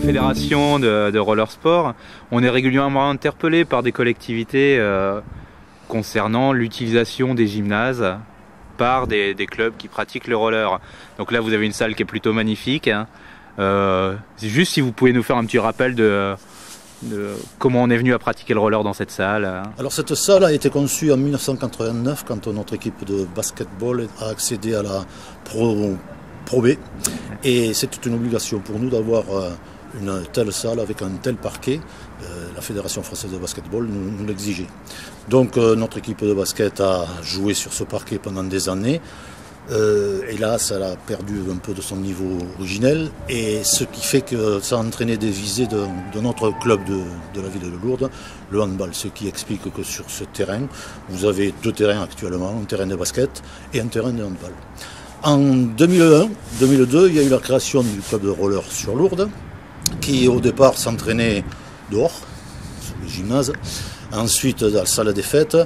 Fédération de roller sport, on est régulièrement interpellé par des collectivités concernant l'utilisation des gymnases par des clubs qui pratiquent le roller. Donc là vous avez une salle qui est plutôt magnifique, hein. C'est juste si vous pouvez nous faire un petit rappel de comment on est venu à pratiquer le roller dans cette salle. Alors cette salle a été conçue en 1989 quand notre équipe de basketball a accédé à la Pro B, et c'était une obligation pour nous d'avoir une telle salle avec un tel parquet. La Fédération française de basketball nous l'exigeait. Donc notre équipe de basket a joué sur ce parquet pendant des années. Hélas, elle a perdu un peu de son niveau originel, et ce qui fait que ça a entraîné des visées de notre club de la ville de Lourdes, le handball. Ce qui explique que sur ce terrain, vous avez deux terrains actuellement, un terrain de basket et un terrain de handball. En 2001-2002, il y a eu la création du club de roller sur Lourdes, qui au départ s'entraînait dehors, sous le gymnase, ensuite dans la salle des fêtes,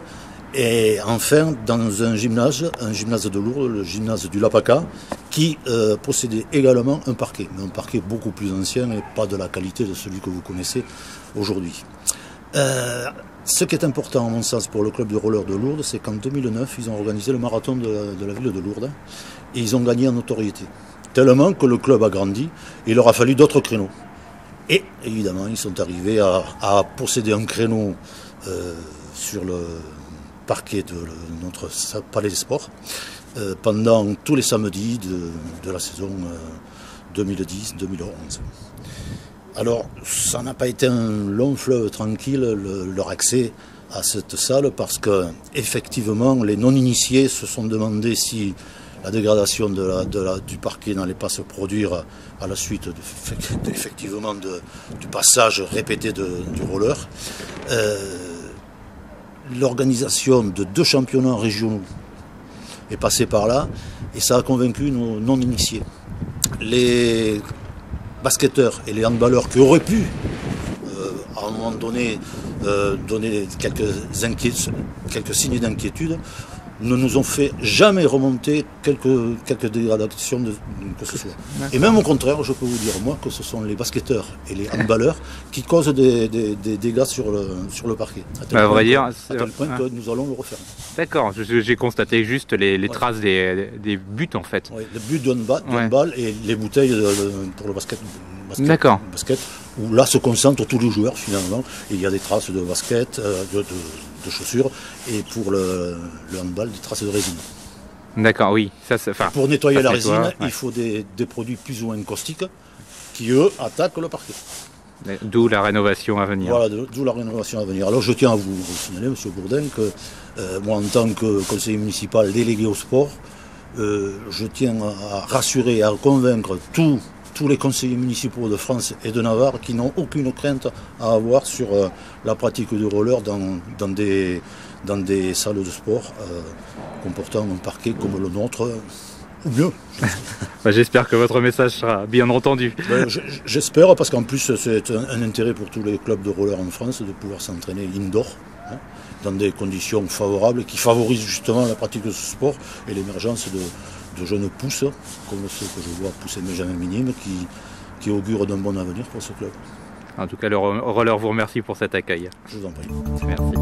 et enfin dans un gymnase de Lourdes, le gymnase du Lapaka, qui possédait également un parquet, mais un parquet beaucoup plus ancien et pas de la qualité de celui que vous connaissez aujourd'hui. Ce qui est important à mon sens pour le club de roller de Lourdes, c'est qu'en 2009, ils ont organisé le marathon de la ville de Lourdes, et ils ont gagné en notoriété. Tellement que le club a grandi, et il leur a fallu d'autres créneaux. Et évidemment, ils sont arrivés à posséder un créneau sur le parquet de notre palais des sports pendant tous les samedis de la saison 2010-2011. Alors, ça n'a pas été un long fleuve tranquille, leur accès à cette salle, parce que effectivement, les non-initiés se sont demandé si la dégradation du parquet n'allait pas se produire à la suite effectivement du passage répété du roller. L'organisation de 2 championnats régionaux est passée par là, et ça a convaincu nos non-initiés. Les basketteurs et les handballeurs qui auraient pu à un moment donné donner quelques signes d'inquiétude ne nous ont fait jamais remonter quelques dégradations que ce soit. Et même au contraire, je peux vous dire moi que ce sont les basketteurs et les handballeurs qui causent des dégâts sur le parquet. À tel point que nous allons le refaire. D'accord, j'ai constaté juste les traces des buts en fait. Oui, les buts de handball et les bouteilles pour le basket. D'accord. Basket, où là se concentrent tous les joueurs finalement, et il y a des traces de basket, de chaussures, et pour le handball, des traces de résine. D'accord, oui. Pour nettoyer la résine, il faut des produits plus ou moins caustiques qui, eux, attaquent le parquet. D'où la rénovation à venir. Voilà, d'où la rénovation à venir. Alors je tiens à vous signaler, M. Bourdin, que moi, en tant que conseiller municipal délégué au sport, je tiens à rassurer et à convaincre tous les conseillers municipaux de France et de Navarre qui n'ont aucune crainte à avoir sur la pratique du roller dans des salles de sport comportant un parquet comme le nôtre, ou mieux. J'espère que votre message sera bien entendu. J'espère, parce qu'en plus c'est un intérêt pour tous les clubs de roller en France de pouvoir s'entraîner indoor, hein, dans des conditions favorables qui favorisent justement la pratique de ce sport et l'émergence de jeunes pousses, comme ceux que je vois pousser Benjamin Minime, qui augurent d'un bon avenir pour ce club. En tout cas, le roller vous remercie pour cet accueil. Je vous en prie. Merci.